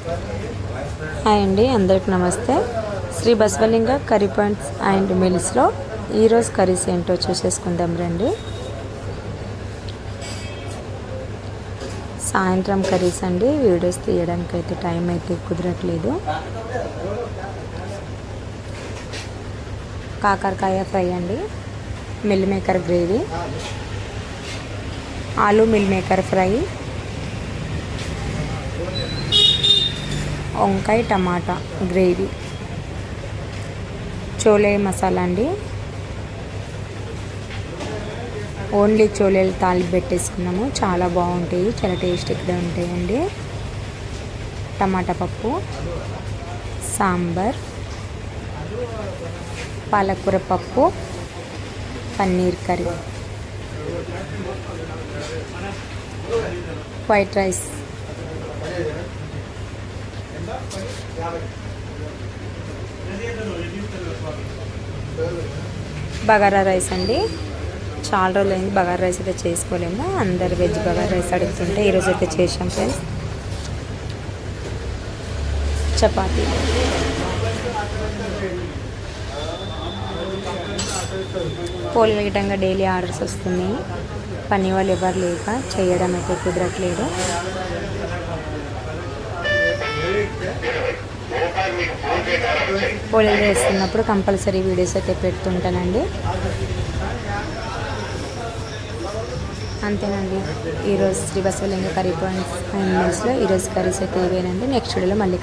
Hi అండి, అందరికి నమస్తే. Sri Basavalinga curry points and మిల్స్లో ఈరోజు కర్రీస్ ఏంటో చూసేసుకుందాం రండి. సాయంత్రం కర్రీస్ అండి, వీడియోస్ తీయడానికి అయితే టైం అయితే కుదరట్లేదు. కాకరకాయ ఫ్రై అండి, meal maker gravy, aloo meal maker fry, వంకాయ టమాటా గ్రేవీ, చోలే మసాలా అండి, ఓన్లీ చోలేలు తాలింపు పెట్టేసుకున్నాము. చాలా బాగుంటాయి, చాలా టేస్టీగా ఉంటాయండి. టమాటా పప్పు, సాంబార్, పాలకూర పప్పు, paneer curry, white rice, bagara rice అండి. చాలా రోజులైంది బగారా రైస్ అయితే చేసుకోలేము, అందరు వెజ్ బగారా రైస్ అడుగుతుంటే ఈరోజు అయితే చేసాం ఫ్రెండ్స్. చపాతీ, పోలి వేయటంగా డైలీ ఆర్డర్స్ వస్తున్నాయి. పని వాళ్ళు ఎవరు లేక చేయడం అయితే కుదరట్లేదు. పోలీలు వేస్తున్నప్పుడు కంపల్సరీ వీడియోస్ అయితే పెడుతుంటానండి. అంతేనండి, ఈరోజు Sri Basavalinga curry points and మిల్స్లో ఈరోజు కర్రీస్ అయితే ఇవేనండి. నెక్స్ట్ వీడియోలో మళ్ళీ